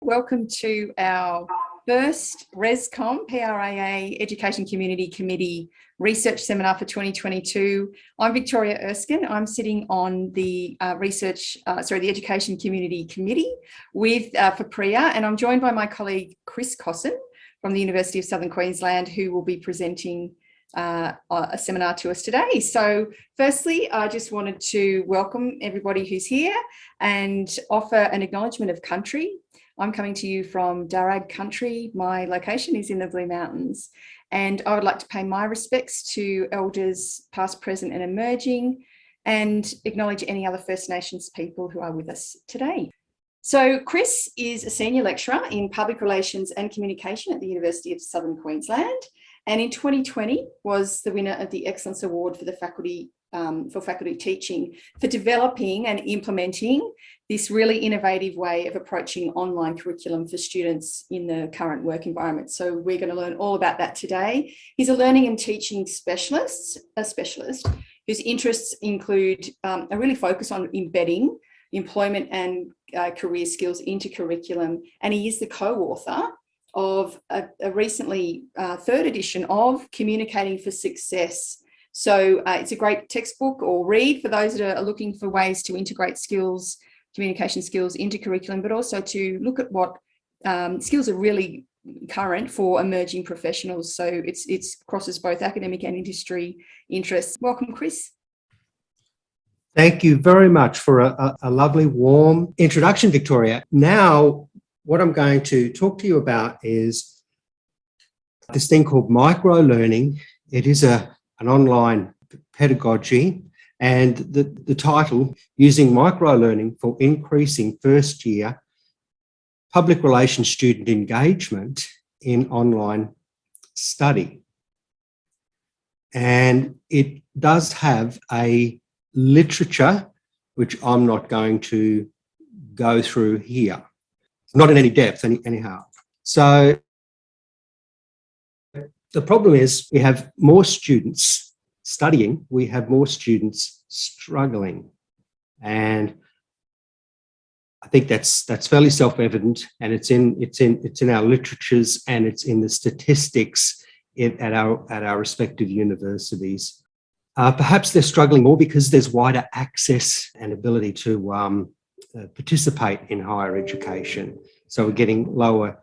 Welcome to our first ResCom, PRAA Education Community Committee Research Seminar for 2022. I'm Victoria Erskine. I'm sitting on the the Education Community Committee for PREA, and I'm joined by my colleague Chris Kossen from the University of Southern Queensland, who will be presenting a seminar to us today. So firstly, I just wanted to welcome everybody who's here and offer an acknowledgement of country. I'm coming to you from Darug country. My location is in the Blue Mountains, and I would like to pay my respects to elders past, present and emerging, and acknowledge any other First Nations people who are with us today. So Chris is a senior lecturer in public relations and communication at the University of Southern Queensland, and in 2020 was the winner of the Excellence Award for the faculty teaching for developing and implementing this really innovative way of approaching online curriculum for students in the current work environment. So we're going to learn all about that today. He's a learning and teaching specialist whose interests include a really focus on embedding employment and career skills into curriculum. And he is the co-author of a recently third edition of Communicating for Success. So it's a great textbook or read for those that are looking for ways to integrate skills, communication skills into curriculum, but also to look at what skills are really current for emerging professionals. So it crosses both academic and industry interests. Welcome, Chris. Thank you very much for a lovely, warm introduction, Victoria. Now, what I'm going to talk to you about is this thing called microlearning. It is an online pedagogy, and the title, Using Microlearning for Increasing First Year Public Relations Student Engagement in Online Study. And it does have a literature, which I'm not going to go through here, not in any depth anyhow. So the problem is we have more students studying, we have more students struggling. And I think that's fairly self-evident, and it's in our literatures, and it's in the statistics at our respective universities. Perhaps they're struggling more because there's wider access and ability to participate in higher education. So we're getting lower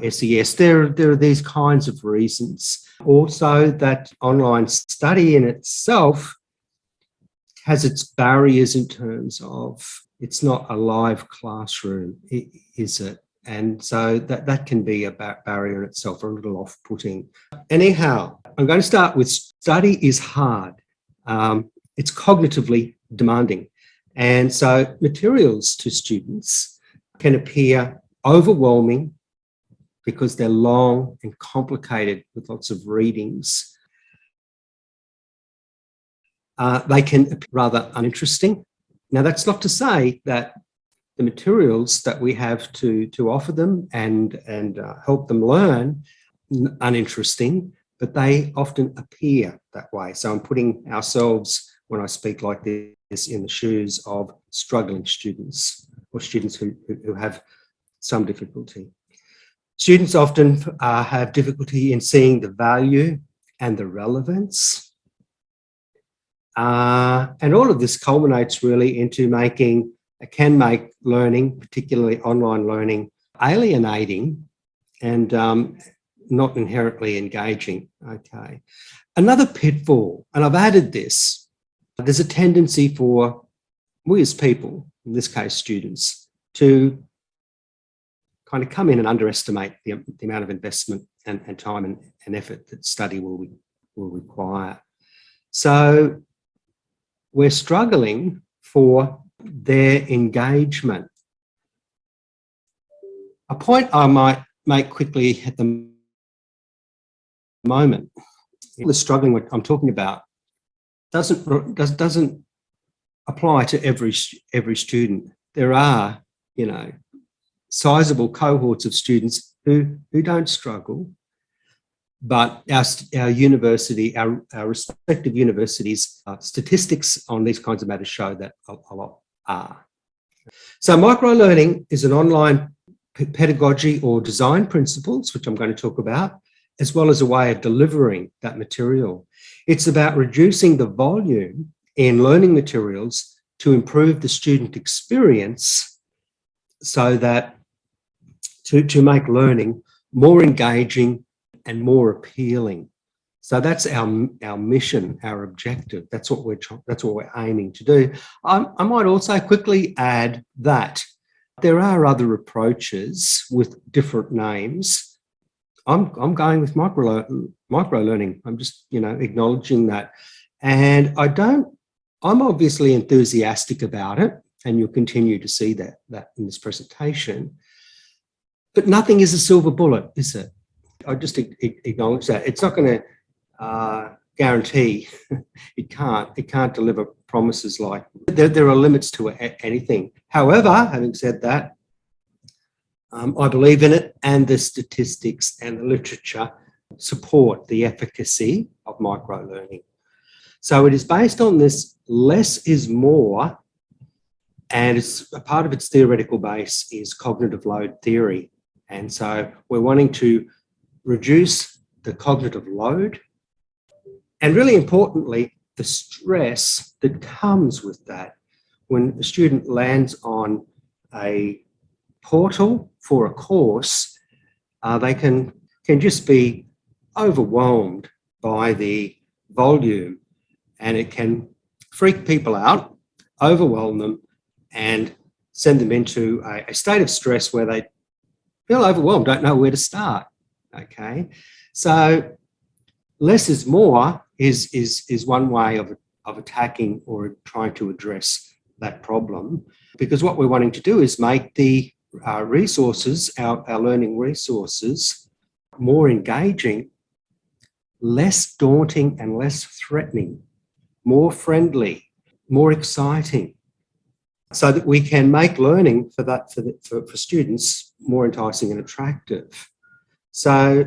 SES. There are these kinds of reasons. Also, that online study in itself has its barriers in terms of it's not a live classroom, is it? And so that can be a barrier in itself, or a little off-putting. Anyhow, I'm going to start with study is hard. It's cognitively demanding. And so materials to students can appear overwhelming because they're long and complicated with lots of readings. They can appear rather uninteresting. Now, that's not to say that the materials that we have to offer them and help them learn uninteresting, but they often appear that way. So I'm putting ourselves, when I speak like this, in the shoes of struggling students, or students who have some difficulty. Students often have difficulty in seeing the value and the relevance. And all of this culminates really into can make learning, particularly online learning, alienating and not inherently engaging. Okay. Another pitfall, and I've added this, there's a tendency for we as people, in this case students, to kind of come in and underestimate the amount of investment and time and effort that study will require. So we're struggling for their engagement. A point I might make quickly at the moment, the struggling what I'm talking about doesn't apply to every student. There are, sizable cohorts of students who don't struggle, but our university, our respective universities, statistics on these kinds of matters show that a lot are. So microlearning is an online pedagogy or design principles, which I'm going to talk about, as well as a way of delivering that material. It's about reducing the volume in learning materials to improve the student experience so that to make learning more engaging and more appealing. So that's our mission, our objective. That's what we're aiming to do. I might also quickly add that there are other approaches with different names. I'm going with microlearning. I'm just, acknowledging that. And I'm obviously enthusiastic about it, and you'll continue to see that in this presentation. But nothing is a silver bullet, is it? I just acknowledge that. It's not going to guarantee, it can't deliver promises like, there are limits to anything. However, having said that, I believe in it, and the statistics and the literature support the efficacy of microlearning. So it is based on this less is more, and a part of its theoretical base is cognitive load theory. And so we're wanting to reduce the cognitive load, and really importantly, the stress that comes with that. When a student lands on a portal for a course, they can just be overwhelmed by the volume, and it can freak people out, overwhelm them, and send them into a state of stress where they feel overwhelmed, don't know where to start. Okay, so less is more is one way of attacking or trying to address that problem, because what we're wanting to do is make the resources, our learning resources, more engaging, less daunting and less threatening, more friendly, more exciting, so that we can make learning for students more enticing and attractive. So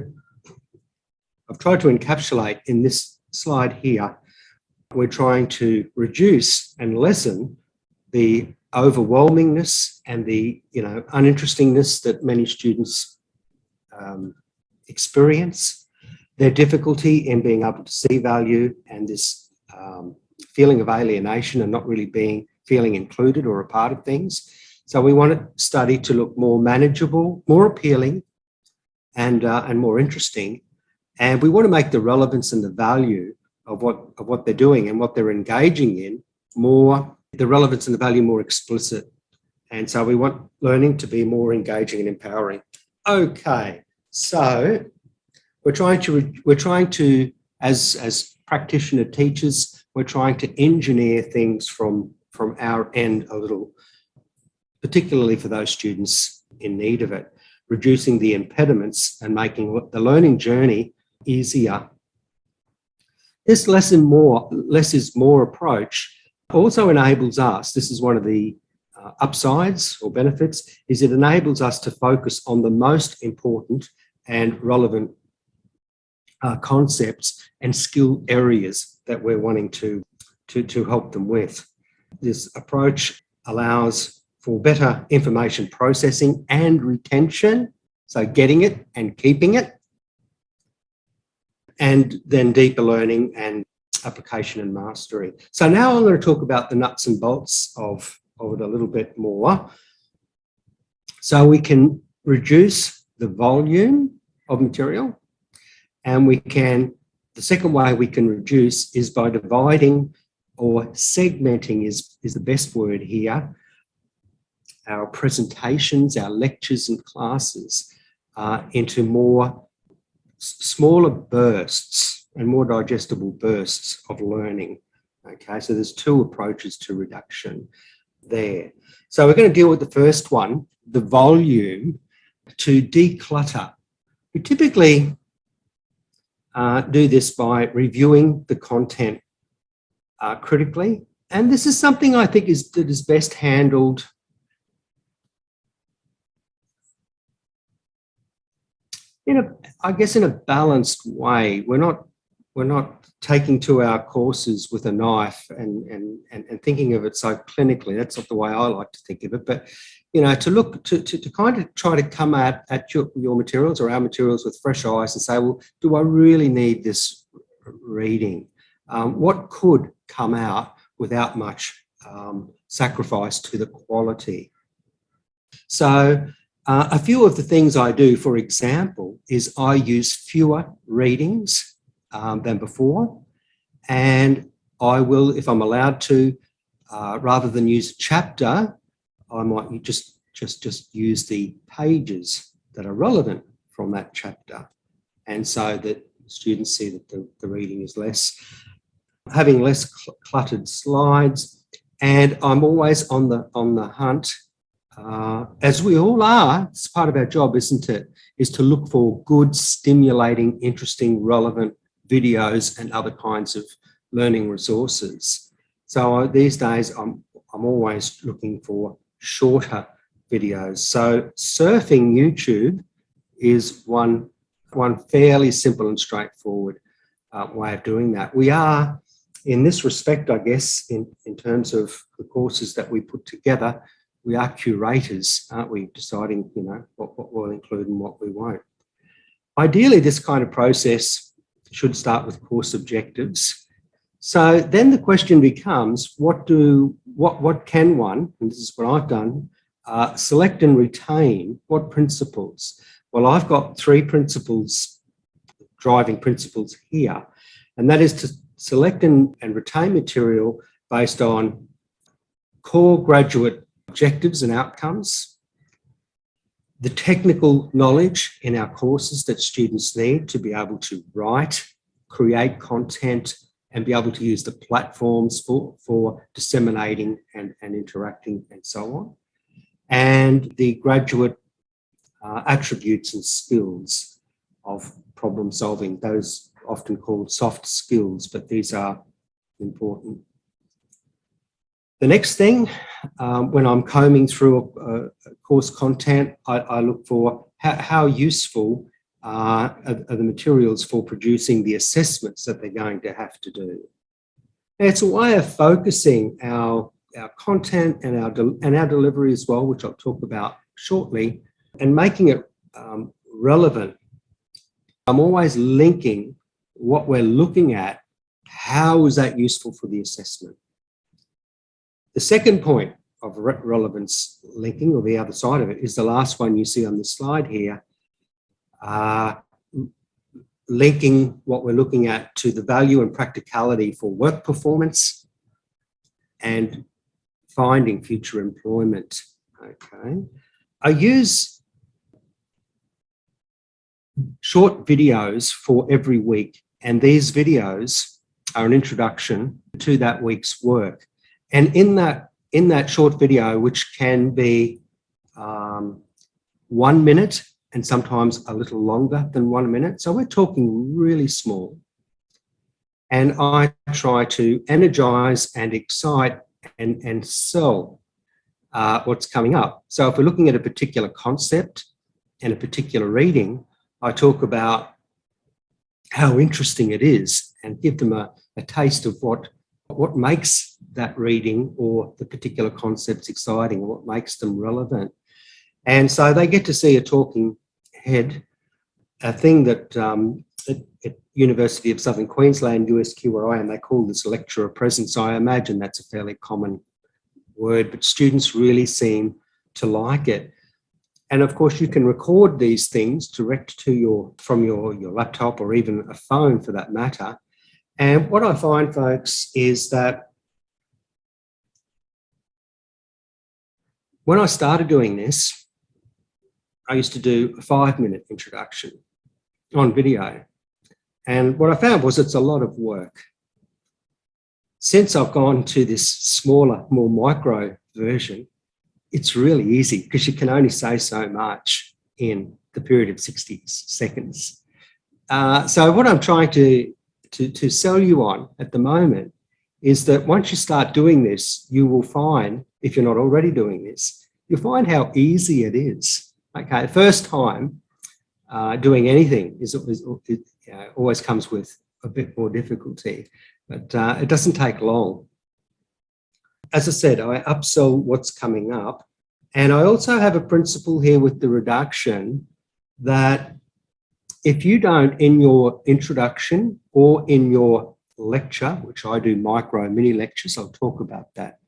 I've tried to encapsulate in this slide here, we're trying to reduce and lessen the overwhelmingness and the uninterestingness that many students experience, their difficulty in being able to see value, and this feeling of alienation and not really feeling included or a part of things. So we want to study to look more manageable, more appealing, and more interesting. And we want to make the relevance and the value of what they're doing and what they're engaging in the relevance and the value more explicit. And so we want learning to be more engaging and empowering. Okay, so we're trying to as practitioner teachers, we're trying to engineer things from our end a little, particularly for those students in need of it, reducing the impediments and making the learning journey easier. This less is more approach also enables us, this is one of the upsides or benefits, is it enables us to focus on the most important and relevant concepts and skill areas that we're wanting to help them with. This approach allows for better information processing and retention, so getting it and keeping it, and then deeper learning and application and mastery. So now I'm going to talk about the nuts and bolts of it a little bit more. So we can reduce the volume of material, and the second way we can reduce is by dividing, or segmenting is the best word here, our presentations, our lectures and classes into more smaller bursts and more digestible bursts of learning. Okay, so there's two approaches to reduction there. So we're going to deal with the first one, the volume, to declutter. We typically do this by reviewing the content critically, and this is something I think that is best handled in a balanced way. We're not taking to our courses with a knife and thinking of it so clinically. That's not the way I like to think of it. But, to kind of try to come at your materials or our materials with fresh eyes and say, well, do I really need this reading? What could come out without much sacrifice to the quality? So a few of the things I do, for example, is I use fewer readings than before. And I will, if I'm allowed to, rather than use a chapter, I might just use the pages that are relevant from that chapter. And so that students see that the reading is having less cluttered slides. And I'm always on the hunt, as we all are. It's part of our job, isn't it? Is to look for good, stimulating, interesting, relevant videos and other kinds of learning resources. So these days, I'm always looking for shorter videos. So surfing YouTube is one fairly simple and straightforward way of doing that. We are, in this respect, I guess, in terms of the courses that we put together, we are curators, aren't we? Deciding, what we'll include and what we won't. Ideally, this kind of process should start with course objectives. So then the question becomes, what can one, and this is what I've done, select and retain what principles? Well, I've got 3 driving principles here, and that is to select and retain material based on core graduate objectives and outcomes, the technical knowledge in our courses that students need to be able to write, create content, and be able to use the platforms for disseminating and interacting and so on, and the graduate attributes and skills of problem solving, those often called soft skills, but these are important. The next thing, when I'm combing through course content, I look for how useful are the materials for producing the assessments that they're going to have to do. And it's a way of focusing our content and our delivery as well, which I'll talk about shortly, and making it relevant. I'm always linking what we're looking at. How is that useful for the assessment? The second point of relevance linking, or the other side of it, is the last one you see on the slide here, linking what we're looking at to the value and practicality for work performance and finding future employment. Okay, I use short videos for every week, and these videos are an introduction to that week's work. And in that short video, which can be 1 minute and sometimes a little longer than 1 minute, so we're talking really small, and I try to energize and excite and sell what's coming up. So if we're looking at a particular concept and a particular reading, I talk about how interesting it is and give them a taste of what makes that reading or the particular concepts exciting, what makes them relevant. And so they get to see a talking head, a thing that at University of Southern Queensland, USQ, where I am, they call this lecturer presence. I imagine that's a fairly common word, but students really seem to like it. And of course, you can record these things direct to from your laptop or even a phone for that matter. And what I find, folks, is that when I started doing this, I used to do a 5-minute introduction on video. And what I found was it's a lot of work. Since I've gone to this smaller, more micro version, it's really easy because you can only say so much in the period of 60 seconds. So what I'm trying to sell you on at the moment is that once you start doing this, you will find, if you're not already doing this, you'll find how easy it is. Okay, first time doing anything always comes with a bit more difficulty, but it doesn't take long. As I said, I upsell what's coming up. And I also have a principle here with the reduction that if you don't, in your introduction or in your lecture, which I do micro mini lectures, I'll talk about that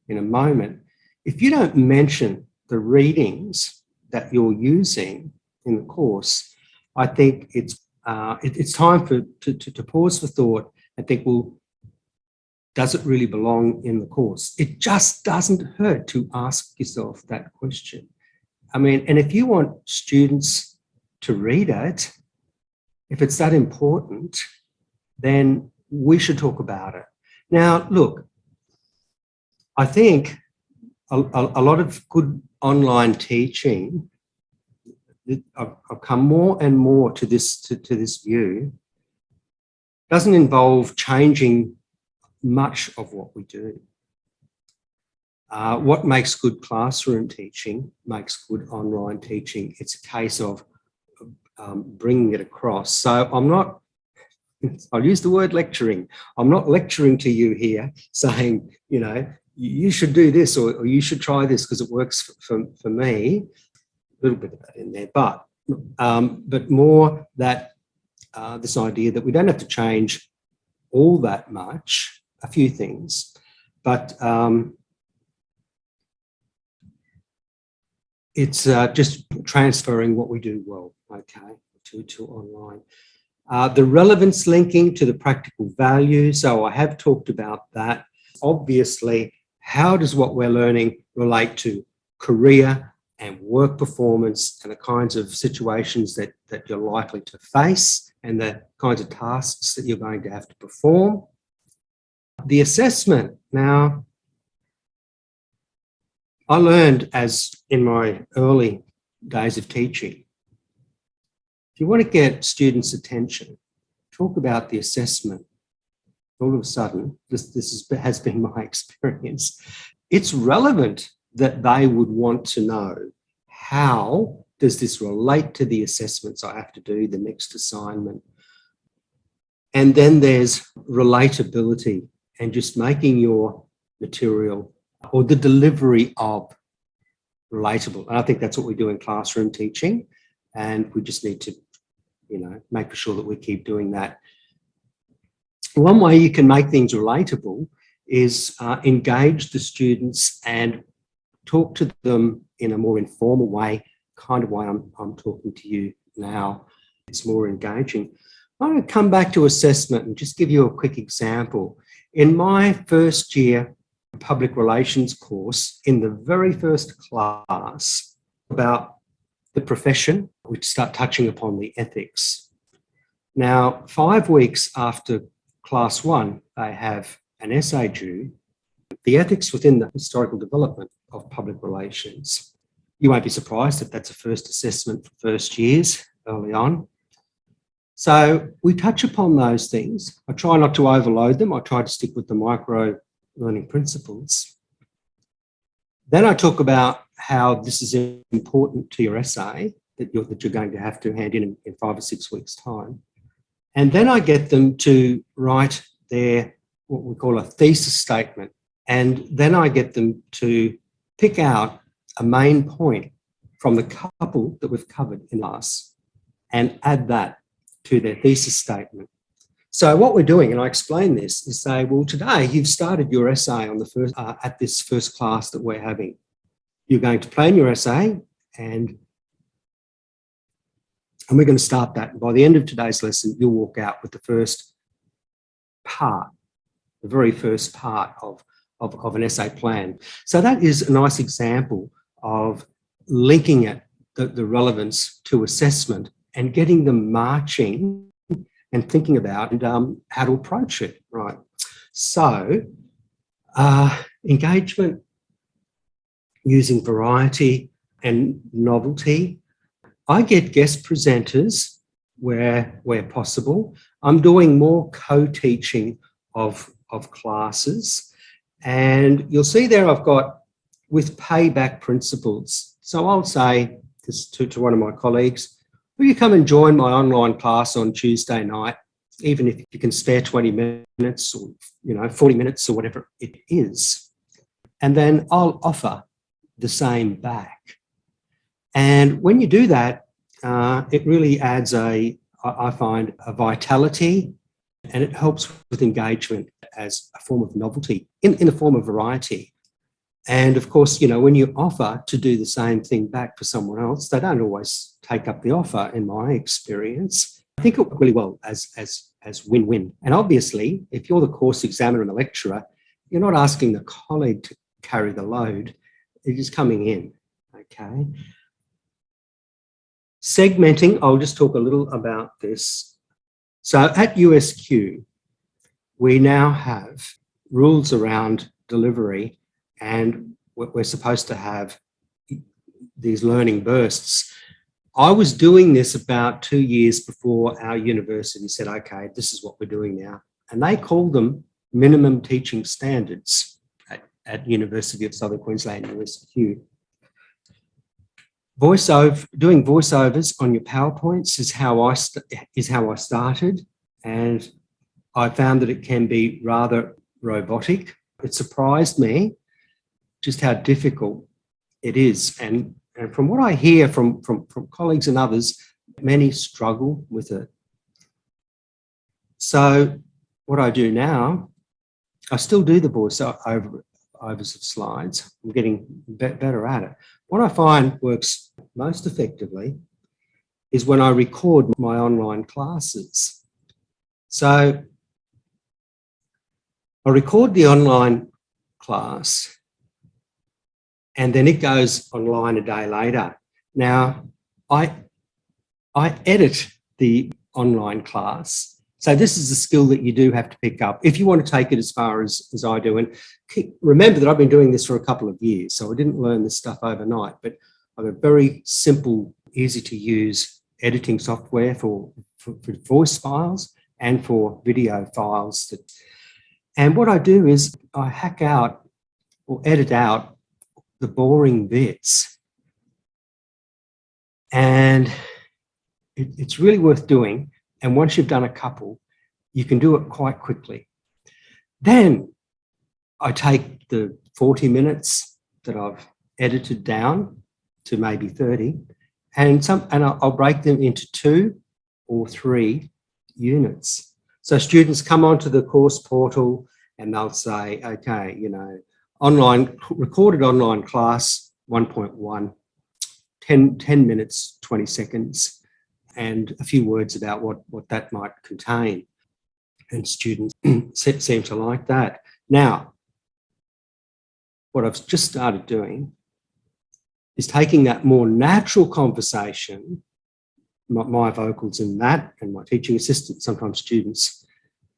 in a moment. If you don't mention the readings that you're using in the course, I think it's time to pause for thought and think, well, does it really belong in the course? It just doesn't hurt to ask yourself that question. I mean, and if you want students to read it, if it's that important, then we should talk about it. Now, look, I think a lot of good online teaching, I've come more and more to this view, doesn't involve changing much of what we do. What makes good classroom teaching makes good online teaching. It's a case of bringing it across. So I'm not, I'll use the word lecturing. I'm not lecturing to you here saying, you know, you should do this or you should try this because it works for me. A little bit of that in there, but more that this idea that we don't have to change all that much, a few things, but it's just transferring what we do well, okay, to online. The relevance linking to the practical value. So I have talked about that. Obviously, how does what we're learning relate to career and work performance and the kinds of situations that you're likely to face and the kinds of tasks that you're going to have to perform? The assessment. Now, I learned as in my early days of teaching, if you want to get students' attention, talk about the assessment. All of a sudden, this has been my experience. It's relevant that they would want to know, how does this relate to the assessments I have to do, the next assignment? And then there's relatability and just making your material or the delivery of relatable. And I think that's what we do in classroom teaching. And we just need to, you know, make sure that we keep doing that. One way you can make things relatable is engage the students and talk to them in a more informal way, kind of way I'm talking to you now. It's more engaging. I'm going to come back to assessment and just give you a quick example. In my first year public relations course, in the very first class about the profession, we start touching upon the ethics. Now, 5 weeks after class 1, they have an essay due, the ethics within the historical development of public relations. You won't be surprised that that's a first assessment for first years early on. So we touch upon those things. I try not to overload them. I try to stick with the micro learning principles. Then I talk about how this is important to your essay that you're going to have to hand in 5 or 6 weeks' time. And then I get them to write their, what we call a thesis statement. And then I get them to pick out a main point from the couple that we've covered in class and add that to their thesis statement. So what we're doing, and I explain this, is say, well, today you've started your essay on the first at this first class that we're having. You're going to plan your essay and we're going to start that. And by the end of today's lesson, you'll walk out with the first part, the very first part of an essay plan. So that is a nice example of linking it, the relevance to assessment and getting them marching and thinking about how to approach it, right? So engagement using variety and novelty. I get guest presenters where possible. I'm doing more co-teaching of classes. And you'll see there I've got with payback principles. So I'll say this to one of my colleagues, will you come and join my online class on Tuesday night even if you can spare 20 minutes or 40 minutes or whatever it is. And then I'll offer the same back. And when you do that, it really adds I find, a vitality, and it helps with engagement as a form of novelty in the form of variety. And of course, when you offer to do the same thing back for someone else, they don't always take up the offer, in my experience. I think it works really well as win-win. And obviously, if you're the course examiner and the lecturer, you're not asking the colleague to carry the load. They're just coming in, okay? Segmenting, I'll just talk a little about this. So at USQ, we now have rules around delivery, and we're supposed to have these learning bursts. I was doing this about 2 years before our university said, okay, this is what we're doing now. And they called them minimum teaching standards at University of Southern Queensland, USQ. Doing voiceovers on your PowerPoints is how I started, and I found that it can be rather robotic. It surprised me just how difficult it is, and from what I hear from colleagues and others, many struggle with it. So what I do now, I still do the voiceovers of slides. I'm getting better at it. What I find works most effectively is when I record my online classes. So I record the online class, and then it goes online a day later. Now, I edit the online class. So this is a skill that you do have to pick up if you want to take it as far as I do. And remember that I've been doing this for a couple of years, so I didn't learn this stuff overnight, but I've got very simple, easy to use editing software for voice files and for video files. And what I do is I hack out or edit out the boring bits. And it's really worth doing. And once you've done a couple, you can do it quite quickly. Then I take the 40 minutes that I've edited down to maybe 30, and I'll break them into 2 or 3 units. So students come onto the course portal and they'll say, okay, recorded online class 1.1, 10 minutes, 20 seconds, and a few words about what that might contain. And students seem to like that. Now, what I've just started doing is taking that more natural conversation, my vocals in that, and my teaching assistant, sometimes students,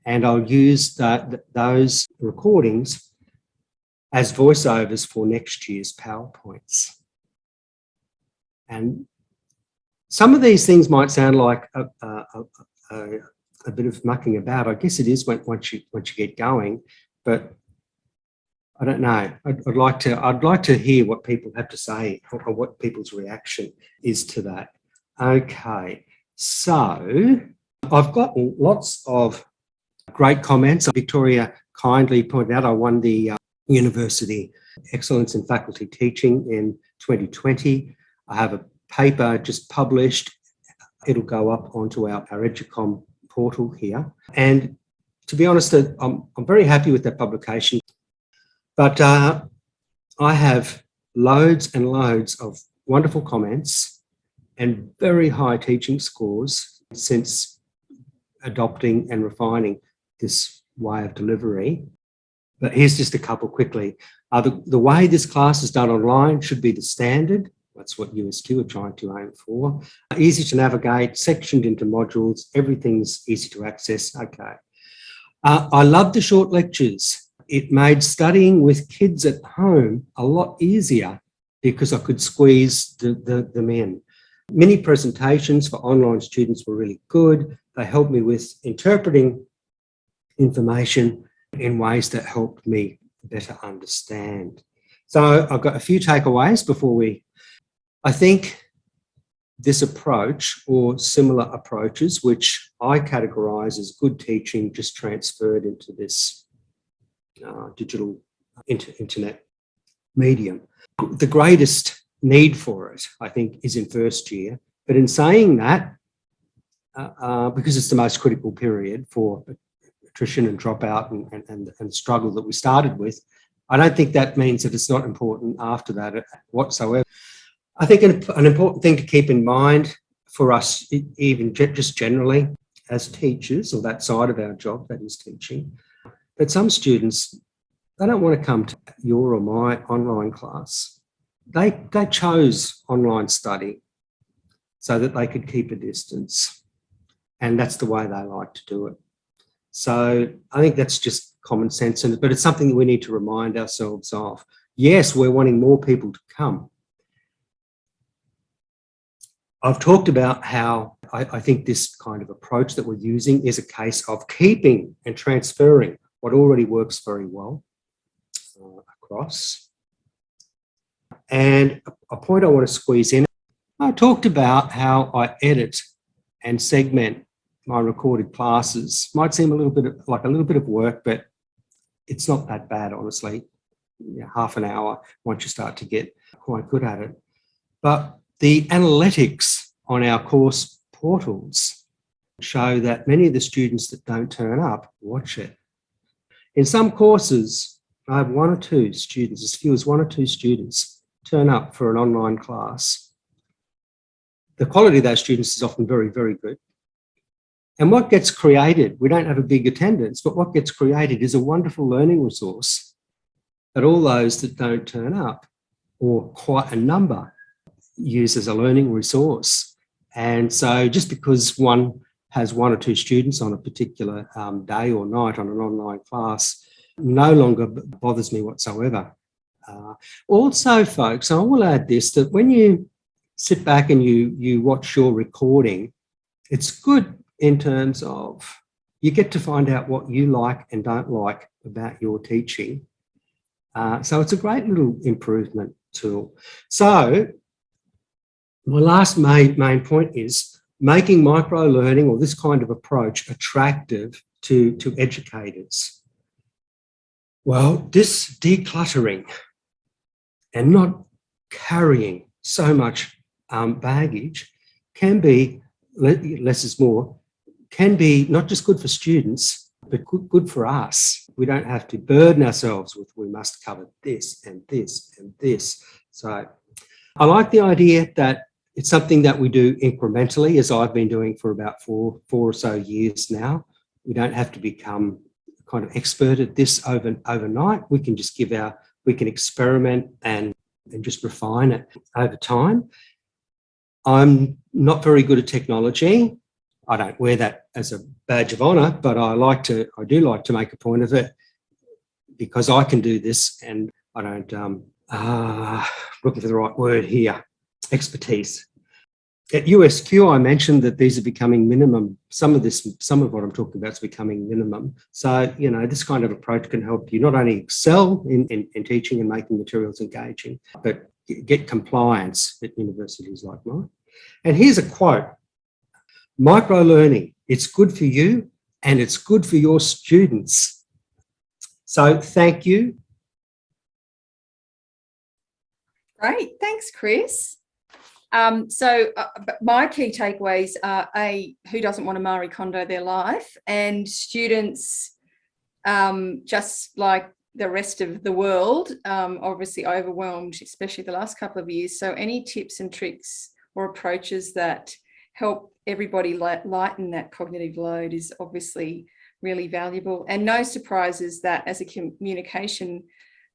and I'll use those recordings as voiceovers for next year's PowerPoints. And some of these things might sound like a bit of mucking about. I guess it is once you get going, but I don't know. I'd like to hear what people have to say or what people's reaction is to that. Okay, so I've got lots of great comments. Victoria kindly pointed out I won the University Excellence in Faculty Teaching in 2020. I have a paper just published. It'll go up onto our Educom portal here. And to be honest, I'm very happy with that publication. But I have loads and loads of wonderful comments and very high teaching scores since adopting and refining this way of delivery. But here's just a couple quickly. The way this class is done online should be the standard. That's what USQ are trying to aim for. Easy to navigate, sectioned into modules, everything's easy to access. Okay. I love the short lectures. It made studying with kids at home a lot easier because I could squeeze them in. Mini presentations for online students were really good. They helped me with interpreting information in ways that helped me better understand. So I've got a few takeaways before I think this approach or similar approaches, which I categorise as good teaching, just transferred into this digital internet medium. The greatest need for it, I think, is in first year. But in saying that, because it's the most critical period for attrition and dropout and struggle that we started with, I don't think that means that it's not important after that whatsoever. I think an important thing to keep in mind for us, even just generally as teachers, or that side of our job, that is teaching, that some students, they don't want to come to your or my online class. They chose online study so that they could keep a distance. And that's the way they like to do it. So I think that's just common sense, but it's something that we need to remind ourselves of. Yes, we're wanting more people to come. I've talked about how I think this kind of approach that we're using is a case of keeping and transferring what already works very well across. And a point I want to squeeze in, I talked about how I edit and segment my recorded classes. Might seem a little bit of work, but it's not that bad, honestly. Half an hour once you start to get quite good at it. But the analytics on our course portals show that many of the students that don't turn up watch it. In some courses, I have one or two students, as few as one or two students, turn up for an online class. The quality of those students is often very, very good. And what gets created, we don't have a big attendance, but what gets created is a wonderful learning resource that all those that don't turn up, or quite a number, use as a learning resource. And so just because one has one or two students on a particular day or night on an online class no longer bothers me whatsoever. Also, folks, I will add this, that when you sit back and you watch your recording, it's good in terms of you get to find out what you like and don't like about your teaching. So it's a great little improvement tool. So my last main point is making microlearning, or this kind of approach, attractive to educators. Well, this decluttering and not carrying so much baggage can be, less is more, can be not just good for students, but good for us. We don't have to burden ourselves with, we must cover this and this and this. So I like the idea that it's something that we do incrementally, as I've been doing for about four or so years now. We don't have to become kind of expert at this overnight. We can just we can experiment and just refine it over time. I'm not very good at technology. I don't wear that as a badge of honour, but I do like to make a point of it, because I can do this, and I don't, looking for the right word here, expertise. At USQ, I mentioned that these are becoming minimum. Some of what I'm talking about is becoming minimum. So, this kind of approach can help you not only excel in teaching and making materials engaging, but get compliance at universities like mine. And here's a quote: microlearning, it's good for you and it's good for your students. So thank you. Great, thanks, Chris. My key takeaways are, who doesn't want to Marie Kondo their life? And students, just like the rest of the world, obviously overwhelmed, especially the last couple of years. So any tips and tricks or approaches that help everybody lighten that cognitive load is obviously really valuable. And no surprises that as a communication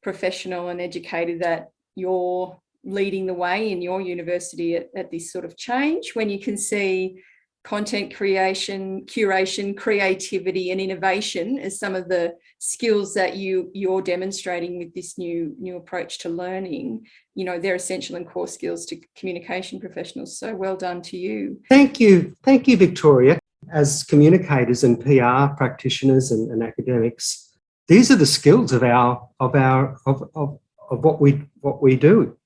professional and educator that you're leading the way in your university at this sort of change, when you can see content creation, curation, creativity and innovation as some of the skills that you're demonstrating with this new approach to learning. They're essential and core skills to communication professionals. So well done to you. Thank you, Victoria. As communicators and PR practitioners and academics, these are the skills of what we do.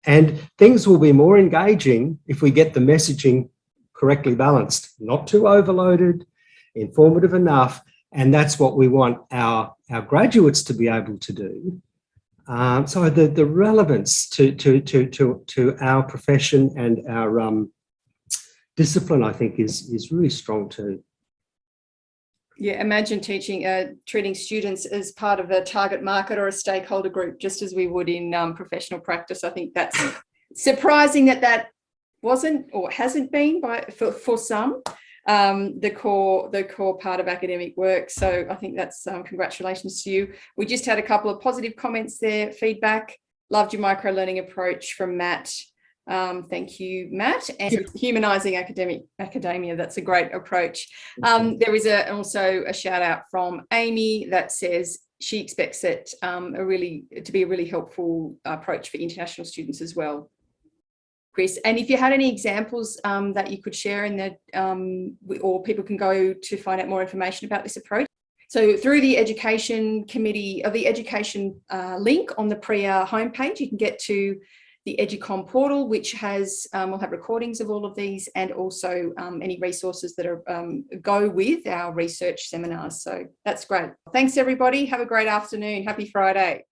And things will be more engaging if we get the messaging correctly balanced, not too overloaded, informative enough. And that's what we want our graduates to be able to do. So the relevance to our profession and our discipline, I think, is really strong too. Yeah, imagine treating students as part of a target market or a stakeholder group, just as we would in professional practice. I think that's surprising that wasn't or hasn't been for some the core part of academic work. So I think that's congratulations to you. We just had a couple of positive comments there, feedback. Loved your micro-learning approach from Matt. Thank you, Matt. And humanising academia, that's a great approach. There is also a shout out from Amy that says she expects it to be a really helpful approach for international students as well. Chris, and if you had any examples that you could share in the, or people can go to find out more information about this approach. So through the education committee of the education link on the PRIA homepage, you can get to the Educom portal, which has will have recordings of all of these and also any resources that are go with our research seminars. So that's great. Thanks, everybody. Have a great afternoon. Happy Friday.